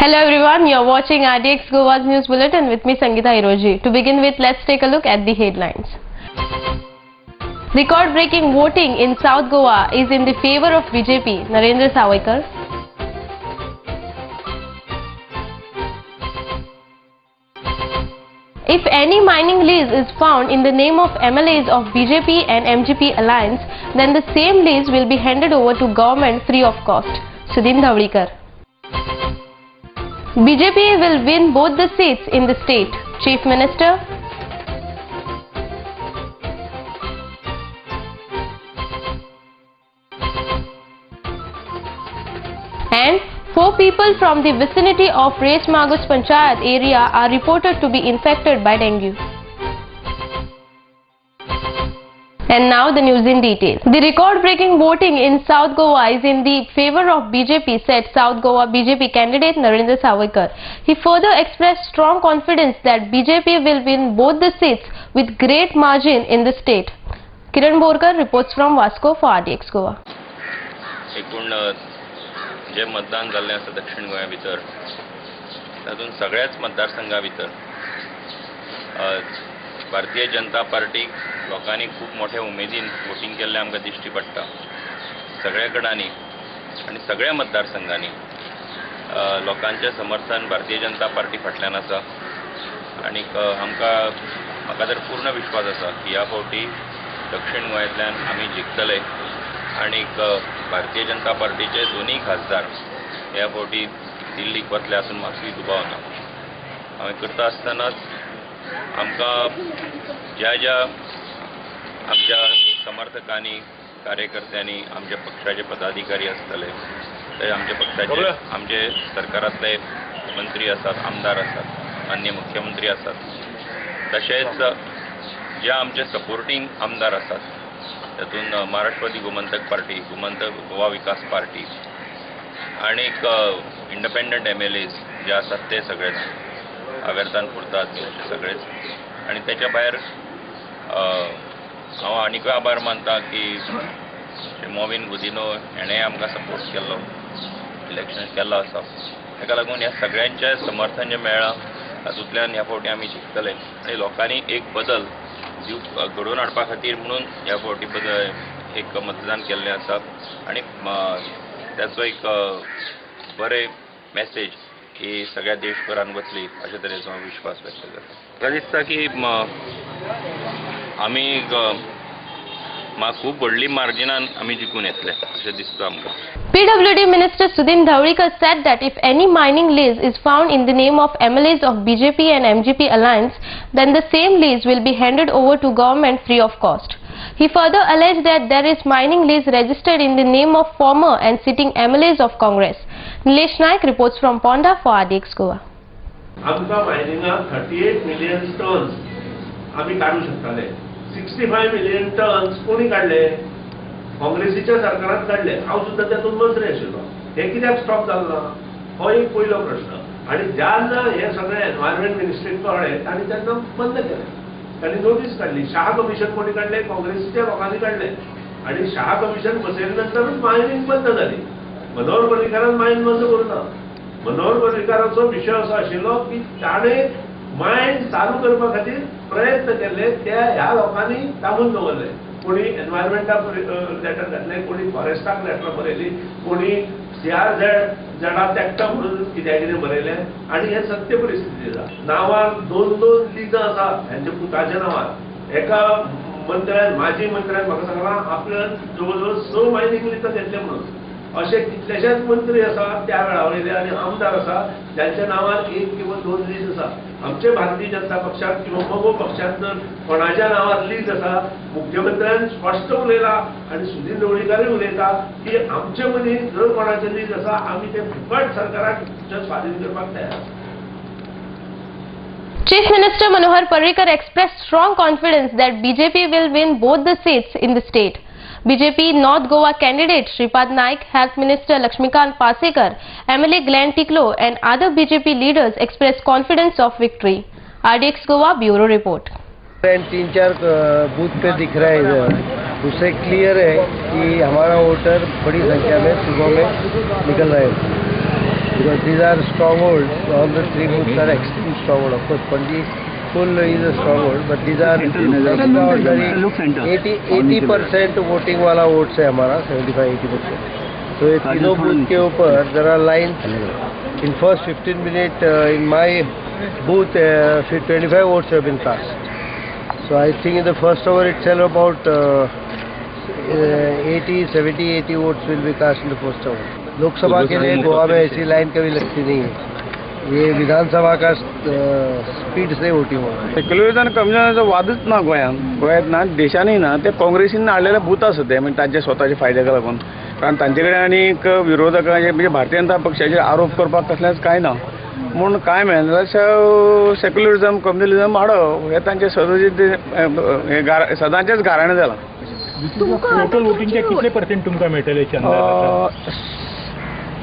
Hello everyone, you're watching RDX Goa's news bulletin with me Sangeeta Hiroji. To begin with, let's take a look at the headlines. Record-breaking voting in South Goa is in the favor of BJP, Narendra Sawaikar. If any mining lease is found in the name of MLAs of BJP and MGP alliance, then the same lease will be handed over to government free of cost. Sudhin Dhawlikar. BJP will win both the seats in the state. Chief Minister. And 4 people from the vicinity of Race Magus Panchayat area are reported to be infected by dengue. And now the news in detail. The record-breaking voting in South Goa is in the favor of BJP, said South Goa BJP candidate Narendra Sawaikar. He further expressed strong confidence that BJP will win both the seats with great margin in the state. Kiran Borkar reports from Vasco for RDX Goa. जे मतदान जाल्लें आसा दक्षिण गोंया भितर तातूंत सगळ्याच मतदारसंघा भितर भारतीय जनता पार्टीक लोकांनी खूब मोठ्या उमेदीन वोटिंग केल्लें आमकां दिश्टी पडटा सगळ्या कडांनी आनी सगळ्या मतदारसंघांनी लोकांचें समर्थन भारतीय जनता पार्टी फाटल्यान आसा आनीक म्हाका तर पूर्ण विश्वास आसा की ह्या फावटी दक्षिण गोंयांतल्यान आमी जिखतले आनीक भारतीय जनता पार्टीचे दोनूय खासदार ह्या फावटी दिल्लीक वतले हातूंत मातूय दुबाव ना हांवें करता आसतनाच आमकां ज्या आमच्या समर्थकांनी कार्यकर्त्यांनी आमच्या पक्षाचे पदाधिकारी आसतले ते आमच्या पक्षाचे आमचे सरकारांतले मंत्री आसात आमदार आसात माननीय मुख्यमंत्री आसात तशेंच जे आमचे सपोर्टिंग आमदार आसात तातूंत महाराष्ट्रवादी गोमंतक पार्टी गोमंतक गोवा विकास पार्टी आनीक इंडिपेंडंट MLAs जे आसात ते सगळेच आवेर्तान पुरतात अशे सगळेच आनी तेच्या भायर हांव आनीकूय आभार मानता की मोविन गुदिनो हेणें आमकां सपोर्ट केल्लो इलेक्शन केल्लो आसा ताका लागून ह्या सगळ्यांचें समर्थन जें मेळ्ळां तातूंतल्यान ह्या फावटी आमी जिखतले आनी लोकांनी एक बदल घडोवन हाडपा खातीर म्हणून ह्या फावटी एक मतदान केल्लें आसा आनी त्याचो एक बरें मेसेज ही सगळ्या देशभरान वतली अशे तरेचो हांव विश्वास व्यक्त करता. म्हाका दिसता की आमी खूब व्हडली मार्जिनान आमी जिखून येतले अशें दिसता आमकां. PWD Minister Sudhin Dhawlikar said that if any mining lease is found in the name of MLAs of BJP and MGP alliance, then the same lease will be handed over to government free of cost. He further alleged that there is mining lease registered in the name of former and sitting MLAs of Congress. Nilesh Naik reports from Ponda for RDX Goa. आमकां मायनिंगाक 38 million tonnes आमी काडू शकताले 65 million tonnes कोणी काढले काँग्रेसीच्या सरकारान काढले हांव सुद्दां तातूंत मंत्री आशिल्लो हे कित्याक स्टॉप जालो ना हो एक पयलो प्रश्न आनी जेन्ना हे सगळे एनवायरमेंट मिनिस्ट्रीक कळ्ळें तांणी तेन्ना बंद केलें तांणी नोटीस काडली शाह कमिशन कोणी काडलें काँग्रेसीच्या लोकांनी काडलें आनी शाह कमिशन बसयले नंतरूच मायनिंग बंद जाली मनोहर पर्रीकारान मायन बंद करूं ना मनोहर पर्रीकाराचो विशय असो आशिल्लो की ताणें मायन चालू करपा खातीर प्रयत्न केले त्या ह्या लोकांनी दाबून दवरले कोणी एनवायरमेंटाक लेटर घातलें कोणी फॉरेस्टाक लेटर बरयली कोणी CRZ तेकटा म्हणून कितें बरयलें आनी हें सत्य परिस्थिती आसा नांवार 2 लिजां आसा हेंच्या पुताच्या नांवार एका मंत्र्यान माजी मंत्र्यान म्हाका सांगलां आपल्यान जवळ जवळ 6 मायनिंग लिजां घेतले म्हणून अशे कितलेशेच मंत्री आसा त्या वेळा वयले आनी आमदार आसा ज्यांच्या नांवार 1 किंवा 2 लीज आसा आमचे भारतीय जनता पक्षाक किंवा मगो पक्षात जर कोणाच्या नांवार लीज आसा मुख्यमंत्र्यान स्पश्ट उलयला आनी सुधीर ढवळीकारूय उलयता की आमचे मदीं जर कोणाचें लीज आसा आमी ते फुकट सरकाराक स्वाधीन करपाक तयार. Chief Minister Manohar Parrikar expressed strong confidence that BJP will win both the seats in the state. BJP North Goa candidate Shripad Naik, Health Minister Lakshmikant Pasekar, MLA Glenn Tiklo and other BJP leaders expressed confidence of victory. RDX Goa Bureau Report. 3-4 booth पे दिख रहा है इधर उससे clear है कि हमारा voter बड़ी संख्या में सुबह में निकल रहे हैं। because these are strongholds. All the three booths are extreme stronghold. Of course, Pandi full is a stronghold, but these are extraordinary 80% voting वाला votes है हमारा 75-80%. So ये तीनों booth के ऊपर there are lines. In first 15 minutes in my booth 25 votes have been cast. So I think in the first hour itself about 70-80 votes will be cast in the first hour. Lok Sabha के लिए गोवा में ऐसी line कभी लगती नहीं है. ये विधानसभा का speed से voting होणार. Secularism कम्युनिझमचा वादच ना गोयात ना देशाने ना ते काँग्रेसीने आणलेल्या भूत असत ते म्हणजे त्यांच्या स्वतःचे फायद्याक लागून कारण त्यांच्याकडे आणि एक विरोधकाचे म्हणजे भारतीय जनता पक्षाचे आरोप करपाक कसल्याच काय ना म्हणून काय मेळना सेक्युलरिझम कम्युनिझम वाडप हे तांचे सदांचेच घराणे जाला. टोटल वोटिंगचे कितले पर्सेंट तुमकां मेळटले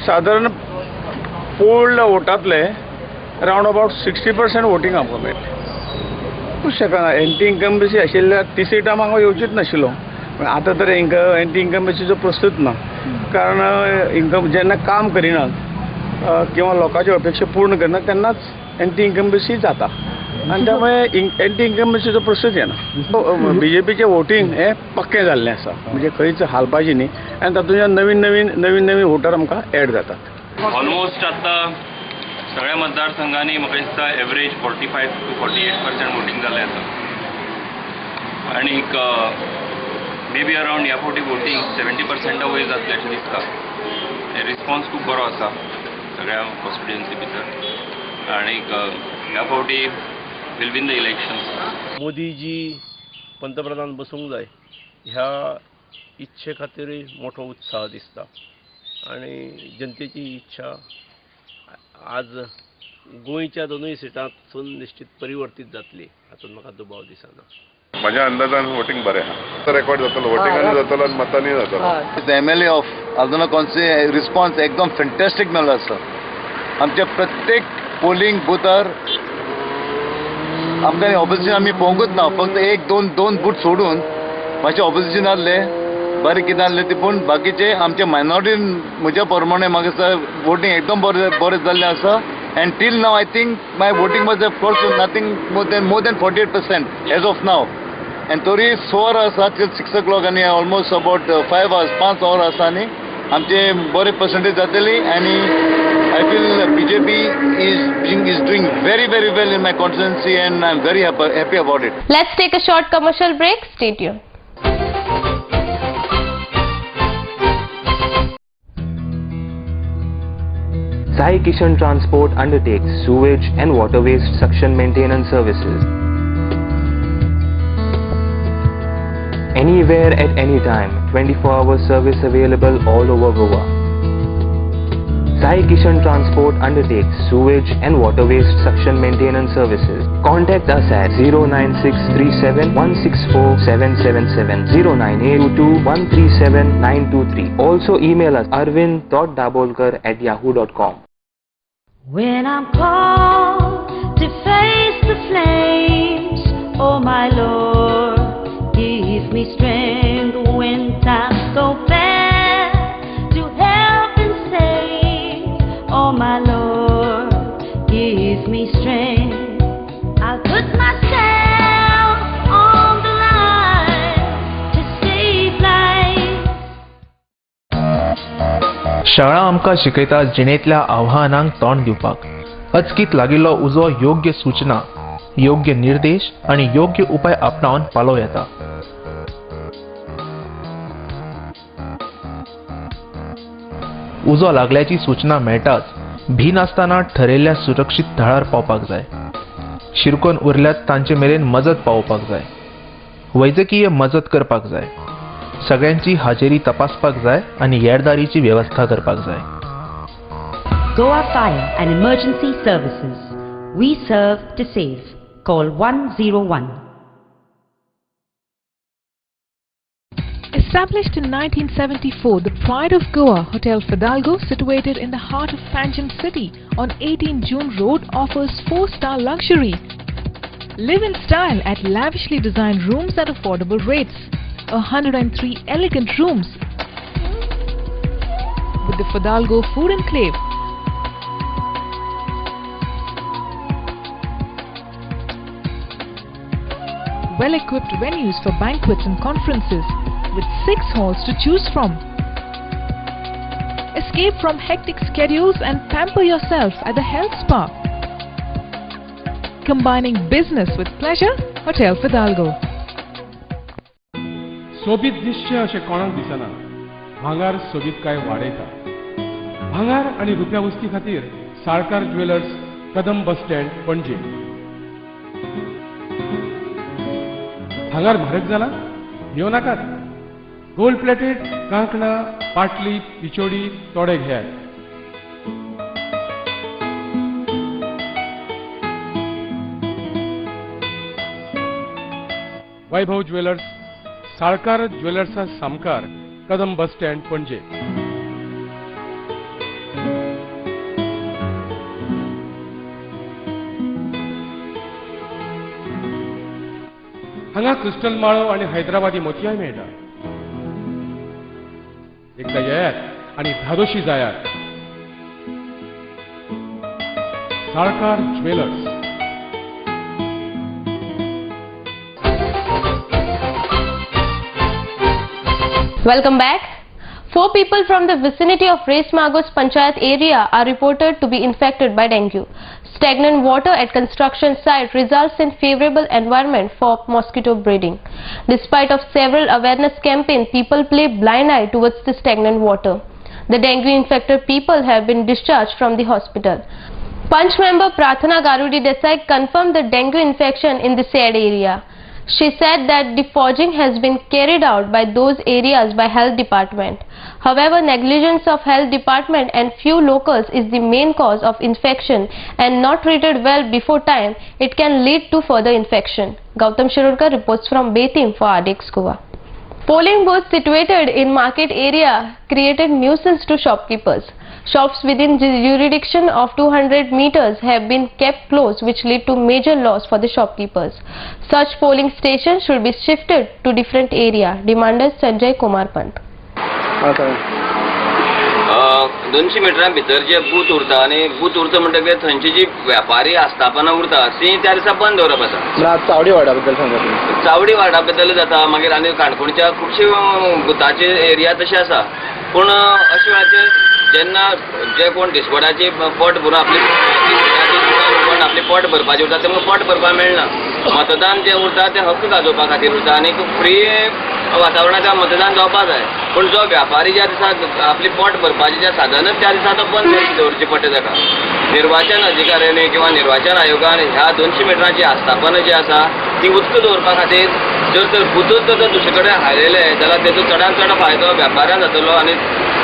साधारण पोल्ड वोटांतले रावंड अबाउट 60% वोटींग आमकां मेळटलें. शकना एंटी इन्कम्बन्सी आशिल्ल्या ती सिटां म्हाका येवचीच नाशिल्लो. आतां तर एंटी इन्कम्बन्सीचो प्रश्नच ना कारण जेन्ना काम करिनात किंवा लोकांची अपेक्षा पूर्ण करना तेन्नाच एंटी इन्कम्बन्सी जाता आनी त्यामुळे एंटी इन्कम्बन्सीचो प्रश्नच येना. बीजेपीचें वोटींग हें पक्कें जाल्लें आसा म्हणजे खंयच हालपाची न्ही आनी तातूंतल्यान नवीन वोटर आमकां एड जातात. ऑलमोस्ट आता सगळ्या मतदारसंघांनी म्हाका दिसता एवरेज 45 to 48% वोटींग जाल्लें आसा आनीक मे बी अरावंड ह्या फावटी वोटींग 70% वयर जातलें अशें दिसता. रिस्पॉन्स खूब बरो आसा सगळ्या कॉन्स्टिट्युएन्सी भितर आनीक ह्या फावटी will win the elections. Modiji पंतप्रधान बसूंक जाय ह्या इच्छे खातीर मोठो उत्साह दिसता आनी जनतेची इच्छा आज गोंयच्या दोनूय सिटांतसून निश्चित परिवर्तीत जातली हातूंत म्हाका दुबाव दिसना. माझ्या अंदाजान वोटिंग बरें आहा. रेकॉर्ड जातलो वोटिंगांनी जातलो आनी मतांनी जातलो. MLA of Arjuna constituency response एकदम फॅन्टॅस्टीक मेळ्ळो आसा. आमच्या प्रत्येक पोलिंग बुथार आमकां ऑपोजिशन आमी पळोवंकूच ना. फक्त एक दोन बूथ सोडून मातशें ऑपोजिशन आसले बारीक कितें आसलें ते पूण बाकीचे आमचे मायनॉरिटीन म्हज्या प्रमाणे म्हाका दिसता वोटींग एकदम बरें जाल्लें आसा. And till now I think my voting was of course nothing more than 48% as of now. And तरी 6 hours आसा टील 6 o'clock आनी ऑलमोस्ट अबाउट 5 hours आसा आनी आमचे बरे पर्संटेज जातली आनी I feel BJP is doing very well in my constituency and I'm very happy about it. Let's take a short commercial break. Stay tuned. Sai Kishan Transport undertakes sewage and water waste suction maintenance services. Anywhere at any time, 24-hour service available all over Goa. Sai Kishan Transport undertakes sewage and water waste suction maintenance services. Contact us at 09637164777, 09822137923. Also email us arvind.dabolkar@yahoo.com. When I'm called to face the flames, oh my Lord, give me strength when times go bad, to help and save, oh my Lord, give me strength. I'll put myself on the line to save lives. शाळा आमकां शिकयता जिणेंतल्या आव्हानांक तोंड दिवपाक. अचकीत लागिल्लो उजो योग्य सूचना, योग्य निर्देश आनी योग्य उपाय आपणावन पालव येता. उजो लागल्याची सूचना मेळटाच भीन आसतना ठरयल्ल्या सुरक्षीत थळार पावपाक जाय. शिरकोन उरल्यात तांचे मेरेन मजत पावोवपाक जाय. वैजकीय मजत करपाक जाय. सगळ्यांची हाजेरी तपासपाक जाय आनी येरादारीची वेवस्था करपाक जाय. Goa Fire and Emergency Services. We serve to save. Call 101. Established in 1974, the Pride of Goa, Hotel Fidalgo, situated in the heart of Panjim city on 18 June Road, offers 4-star luxury. Live in style at lavishly designed rooms at affordable rates. 103 elegant rooms with the Fidalgo Food Enclave. well-equipped venues for banquets and conferences with 6 halls to choose from. Escape from hectic schedules and pamper yourself at the health spa. Combining business with pleasure, Hotel Fidalgo. सोबीत दिसचे अशें कोणाक दिसना. भांगार सोबीत काय वाडयता. भांगार आनी रुप्या वस्ती खातीर Salkar jewellers, Kadam bus stand, Panaji. भांगार म्हारग जाला? घेव नाकात. गोल्ड प्लेटेड कांकणां, पाटली, पिचोडी तोडे घेयात. वैभव ज्वेलर्स, साळकार ज्वेलर्सा सामकार, कदम बस स्टँड, पणजे. हांगा क्रिस्टल माळो आणि हैदराबादी मोतयाय मेळटा. एकदा येयात आणि धादोशी जायात. Salkar jewellers. Welcome back. 4 people from the vicinity of Resmagos Panchayat area are reported to be infected by dengue. Stagnant water at construction site results in favorable environment for mosquito breeding. Despite of several awareness campaigns, people play blind eye towards the stagnant water. The dengue infected people have been discharged from the hospital. Panch member Prathana Garudi Desai confirmed the dengue infection in the said area. She said that defoging has been carried out by those areas by health department. However, negligence of health department and few locals is the main cause of infection, and not treated well before time, it can lead to further infection. Gautam Shirurkar reports from Betim for RDX Goa. Polling booths situated in market area created nuisance to shopkeepers. Shops within the jurisdiction of 200 meters have been kept closed, which lead to major loss for the shopkeepers. Such polling stations should be shifted to different area, demanded Sanjay Kumar Pant. 200 मिटरां भितर जे booth उरता आनी booth उरता म्हणटकीर थंयची जी व्यापारी आस्थापनां उरता ती त्या दिसा बंद दवरप आसा. चावडी वाडा बद्दल सांगात. चावडी वाडा बद्दल जाता. मागीर आनी काणकोणच्या खुबशे बुथाचे एरिया तशे आसा. पूण अशे वेळाचेर जेन्ना जे कोण दिसवडाची पोट भरून आपली पोट भरपाचें उरता तेमकां पोट भरपाक मेळना. मतदान जे उरता ते हक्क गाजोवपा खातीर उरता आनी फ्री वातावरणांत मतदान जावपाक जाय. पूण जो व्यापारी ज्या दिसा आपली पोट भरपाचें जे साधनच त्या दिसा तो बंद दवरचें पडटा ताका. निर्वाचन अधिकाऱ्यांनी किंवा निर्वाचन आयोगान ह्या 200 मिटरांची आस्थापना जी आसा ती उदक दवरपा खातीर जर तर बुथूच जर दुसरे कडेन हाडलेले जाल्यार तेजो चडांत चड फायदो व्यापाऱ्यांक जातलो आनी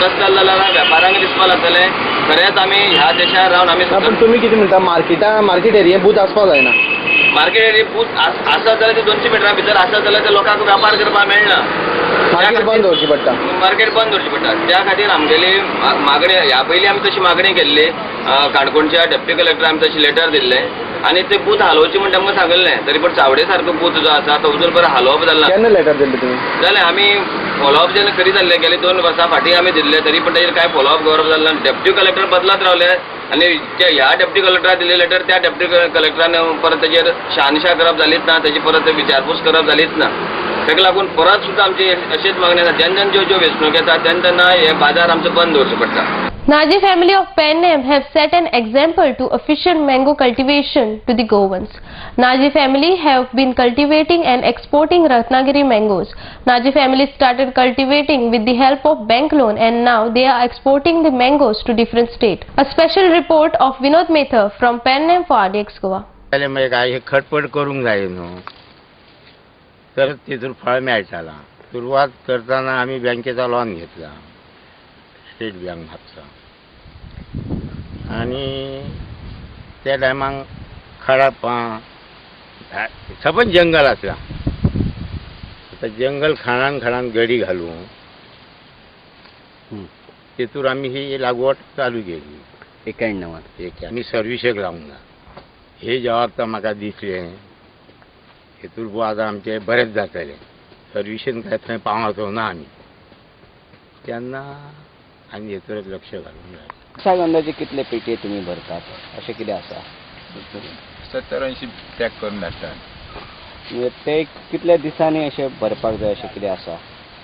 तशें जालें जाल्यार व्यापाऱ्यांक दिसपाक लागतलें खरेंच आमी ह्या देशार रावन आमी. पूण तुमी कितें म्हणटा मार्केट एरियेंत बूथ आसपाक जायना. मार्केट एरिया बूथ आसत जाल्यार ते 200 मिटरां भितर आसत जाल्यार ते लोकांक वेपार करपाक मेळना. मार्केट बंद दवरची पडटा. मार्केट बंद दवरची पडटा. त्या खातीर आमगेली मागणी ह्या पयलीं आमी तशी मागणी केल्ली. काणकोणच्या डेप्युटी कलेक्टर आमी तशी लेटर दिल्लें आनी ते बूथ हालोवची म्हण तांकां सांगलें. तरी पूण चावडे सारको बूथ जो आसा तो अजून पर्यंत हालोवप जालें ना. केन्ना लेटर दिल्ली तुमी? जाल्यार आमी फॉलोअप जेन्ना करीत जाल्ले गेले 2 वर्सां फाटीं आमी दिल्ले तरी पूण ताजेर कांय फॉलोअप गौरव जालें ना. डेप्युटी कलेक्टर बदलत रावले आनी ह्या डेप्युटी कलेक्टराक दिल्ले लेटर त्या डेप्युटी कलेक्टरान परत ताजेर शहानिशा करप जालीच ना. ताची परत विचारपूस करप जालीच ना. ताका लागून परत सुद्दां आमची अशीच मागणी आसा. जेन्ना ज्यो वेंचणूक येता तेन्ना हे बाजार आमचो बंद दवरचो पडटा. Naji family of Pennem have set an example to efficient mango cultivation to the Goans. Naji family have been cultivating and exporting Ratnagiri mangoes. Naji family started cultivating with the help of bank loan and now they are exporting the mangoes to different states. A special report of Vinod Mehta from Pennem for RDX Goa. पहिले म्हणजे काय खटपट करूंक जाय न्हू तर तितून फळ मेळटाला. सुरवात करताना आम्ही बँकेचा लोन घेतला स्टेट बँक म्हापसा आणि त्या टायमाक खडापां सबंद जंगल आसला. आता जंगल खाणान गडी घालून तितून आमी ही लागवड चालू केली. एकाय नांवान एक आमी सर्विसेक लावंक ना. हे जबाबदार म्हाका दिसलें हेतून आतां आमचे बरेंच जातलें. सर्विसेन काय थंय पावतो ना आमी तेन्ना आनी हेतूरच लक्ष घालूंक जाय. सांग अंदाजे कितले पेटी तुम्ही भरतात अशें कितें आसा? 70-80 पॅक करून धाडटात. म्हणजे ते कितल्या दिसांनी अशें भरपाक जाय अशें कितें आसा?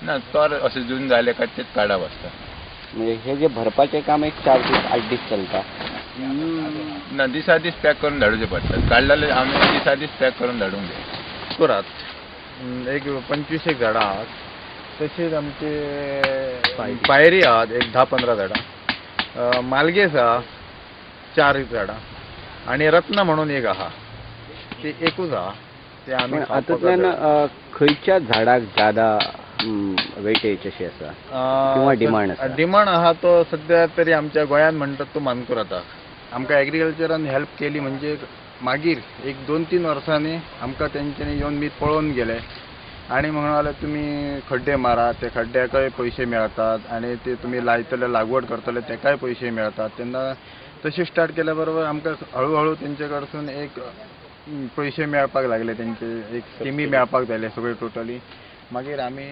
ना चोर अशें जून जाले काय तेच काडप आसता. म्हणजे हे जे भरपाचें काम एक 4 दीस 8 दीस चलता. ना दिसा दीस पॅक करून धाडूचे पडटात. काडलेले आमी दिसा दीस पॅक करून धाडूंक जाय. करात एक 25 एक झाडां आहात. तशेंच आमचे पायरी आहात एक 10-15 झाडां. मालगेस आहा 4 झाडां आणि रत्न म्हणून एक आहा ते एकूच आहा. ते आमी हातूंतल्यान खंयच्या झाडाक ज्यादा वेटेज अशी आसा किंवा डिमांड आसा? डिमांड आहा तो सध्या तरी आमच्या गोंयांत म्हणटात तो मानकुराद आहा. आमकां एग्रीकल्चरान हेल्प केली म्हणजे मागीर एक 2-3 वर्सांनी आमकां तेंच्यांनी येवन मी पळोवन गेले आणि म्हणून तुम्ही खड्डे मारा, ते खड्ड्याकय पयशे मेळटात आणि ते तुम्ही लायतले लागवड करतले तेकाय पयशे मेळटात. तेन्ना तशें स्टार्ट केल्या बरोबर आमकां हळूहळू तेंचे कडसून एक पयशे मेळपाक लागले. तेंचे एक स्किमी मेळपाक लागले सगळे टोटली. मागीर आमी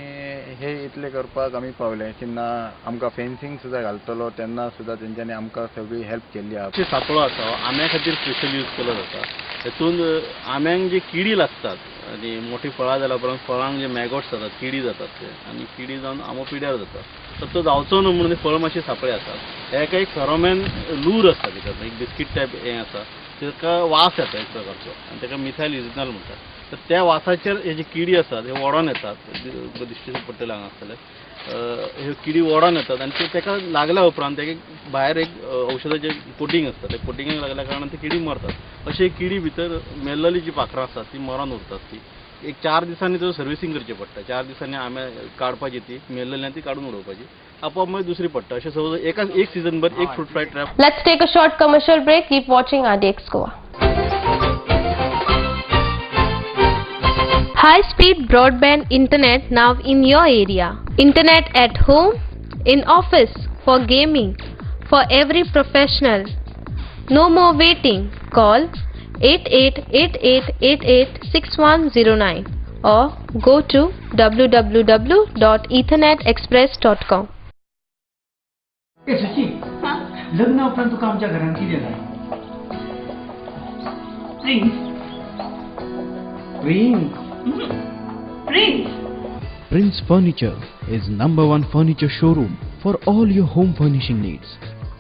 हे इतले करपाक आमी पावले जेन्ना आमकां फेन्सिंग सुद्दां घालतलो तेन्ना सुद्दां तेंच्यांनी आमकां सगळी हेल्प केल्ली आहा. सापळो आसा आंब्या खातीर स्पेशल यूज केलो जाता. हेतून आंब्यांक जी किडी लागतात आनी मोठी फळां जाल्या उपरांत फळांक जे मॅगॉट्स जातात किडी जातात ते आनी किडी जावन आंबो पिड्यार जाता. तर तो जावचो न्हू म्हणून फळ मातशे सापळे आसात. हेका एक फेरोमेन लूर आसता भितर एक बिस्कीट टायप हें आसा ताका वास येता एक प्रकारचो आनी ताका मिथायल युजिनॉल म्हणटात. तर त्या वासाचेर हे जे किडी आसात हे ओडोन येतात. दिश्टी पडटले हांगा आसतले ह्यो किडी ओडोन येतात आनी ताका लागल्या उपरांत ताका भायर एक औषधाचें कोटिंग आसता. त्या कोटिंगाक लागल्या कारणान ती किडी मरतात. अशी किडी भितर मेल्लली जी पाखरां आसात ती मरोन उरतात. ती एक 4 दिसांनी तो सर्विसींग करचें पडटा. 4 दिसांनी आंबे काडपाची ती मेल्लली ती काडून उडोवपाची आपोआप मागीर दुसरी पडटा. अशें सपोज एक सीझन भर एक fruit fly trap. Let's take a short commercial break. Keep watching RDX Goa. High-speed broadband internet now in your area. Internet at home, in office, for gaming, for every professional. No more waiting. Call 8888886109 or go to www.ethernetexpress.com. ए सुची, लग्न उपरांत तुका आमच्या घरान कितें जाय? Prince Furniture is #1 furniture showroom for all your home furnishing needs.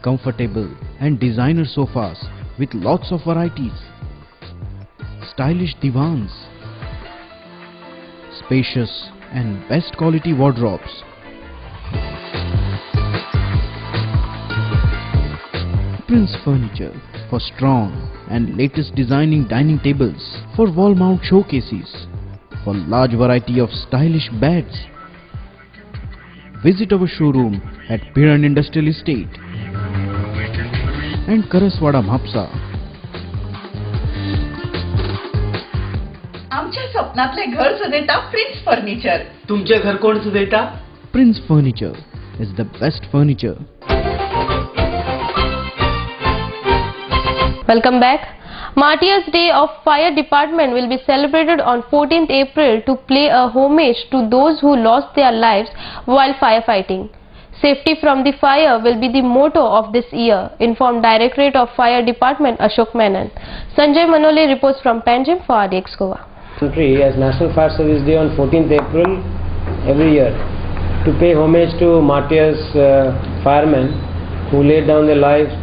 Comfortable and designer sofas with lots of varieties. Stylish divans. Spacious and best quality wardrobes. Prince Furniture for strong and latest designing dining tables, for wall mount showcases, for large variety of stylish beds. Visit our showroom at Piran Industrial Estate and Karaswada Mhapsa. आमच्या स्वप्नातले घर सजयता prince furniture. तुमचे घर कोण सजयता? Prince Furniture is the best furniture. Welcome back. Martyrs Day of Fire Department will be celebrated on 14th April to pay a homage to those who lost their lives while firefighting. Safety from the fire will be the motto of this year, informed Directorate of Fire Department Ashok Menon. Sanjay Manole reports from Panjim for RDX Goa. Country as National Fire Service Day on 14th April every year to pay homage to martyrs, firemen who laid down their lives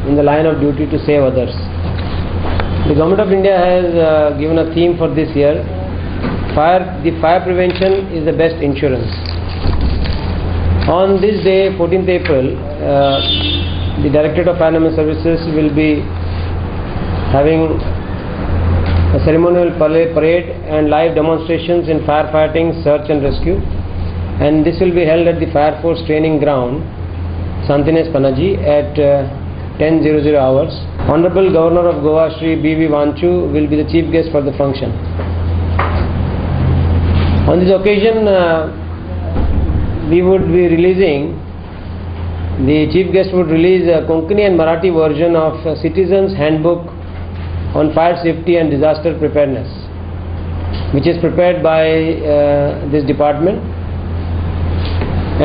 in the line of duty to save others. The Government of India has given a theme for this year. The fire prevention is the best insurance. On this day, 14th April, the Directorate of Fire Services will be having a ceremonial parade and live demonstrations in firefighting, search and rescue. And this will be held at the Fire Force Training Ground, Santines Panaji at 10:00 hours. Honorable Governor of Goa Shri B.V. Vanchu will be the chief guest for the function. On this occasion, we would be releasing, the chief guest would release a Konkani and Marathi version of Citizens Handbook on Fire Safety and Disaster Preparedness, which is prepared by this department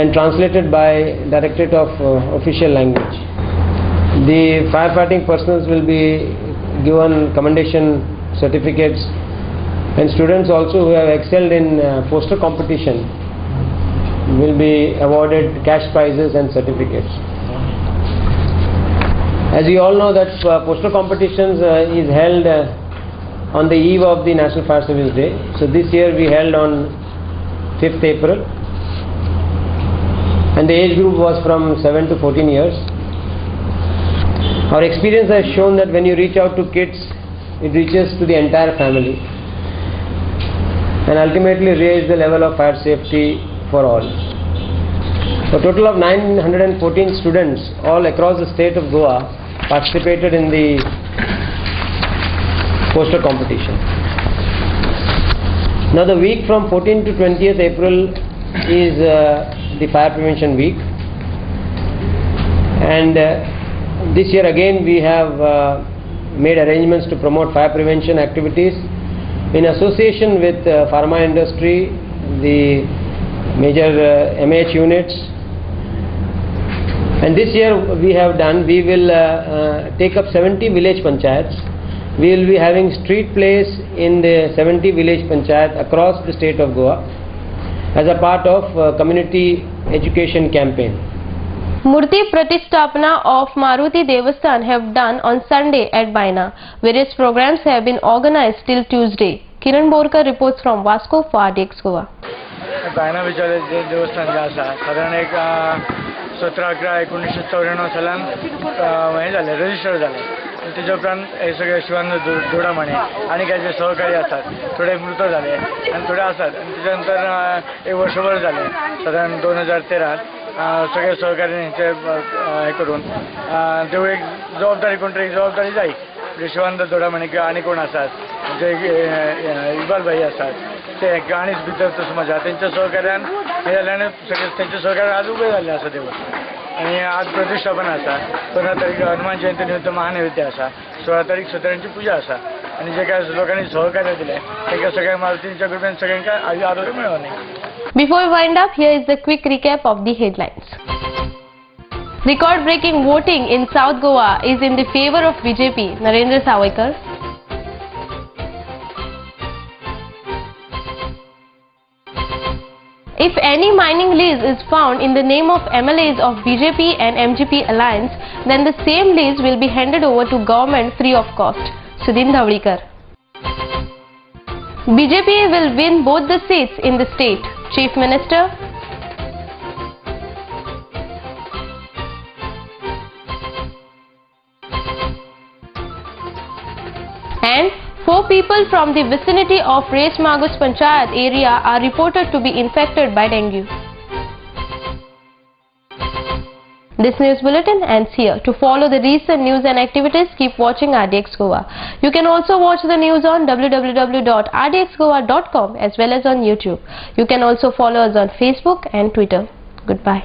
and translated by Directorate of Official Language. The firefighting personnel will be given commendation certificates And students also who have excelled in poster competition will be awarded cash prizes and certificates. As you all know that poster competitions is held on the eve of the National Fire Service Day. So this year we held on 5th April, and the age group was from 7 to 14 years. Our experience has shown that when you reach out to kids, it reaches to the entire family and ultimately raise the level of fire safety for all. A total of 914 students all across the state of Goa participated in the poster competition. Now the week from 14th to 20th April is the fire prevention week, and this year again we have made arrangements to promote fire prevention activities in association with pharma industry, the major MH units. And this year we will take up 70 village panchayats. We will be having street plays in the 70 village panchayat across the state of Goa as a part of community education campaign. Murti Pratisthapana of Maruti Devasthan have done on Sunday at Baina. Various programs have been organized till Tuesday. Kiran Borkar reports from Vasco for RDX Goa. बायना विचारे देवस्थान जे आसा साधारण एक 17/11/1994 सालान हे जालें register जालें. तेजे उपरांत हे सगळे शिवानंद दोडामणे आनी काय जे सहकारी आसात थोडे मृत जाले आनी थोडे आसात. आनी तेच्या नंतर एक वर्षभर जालें साधारण 2013 सगळे सहकाऱ्यांचे हे करून देवळीक जबाबदारी कोण तरी जबाबदारी जाय. शिवानंद दोडामणे किंवा आनी कोण आसात जे इक्बाल भाई आसात ते आनीच भितर समाजा तेंच्या सहकार्यान हे जालें आनी सगळे तेंच्या सहकार्यान आज उबें जाल्लें आसा देवस्थान. आनी आज प्रतिश्ठापन आसा. 15 तारीख हनुमान जयंती निमित्त महानैवेद्य आसा. 16 तारीख सत्यनारायणाची पुजा आसा. आनी जे काय लोकांनी सहकार्य दिलें तांकां सगळ्या मारुतींच्या कृपेन सगळ्यांक आरोग्य मेळोनी. Before we wind up, here is the quick recap of the headlines. Record-breaking voting in South Goa is in the favor of BJP, Narendra Savaikar. If any mining lease is found in the name of MLAs of BJP and MGP alliance, then the same lease will be handed over to government free of cost. Sudhin Dhawlikar. BJP will win both the seats in the state. Chief Minister. And 4 people from the vicinity of Reis Magus Panchayat area are reported to be infected by dengue. This news bulletin ends here. To follow the recent news and activities, keep watching RDX Goa. You can also watch the news on www.rdxgoa.com as well as on YouTube. You can also follow us on Facebook and Twitter. Goodbye.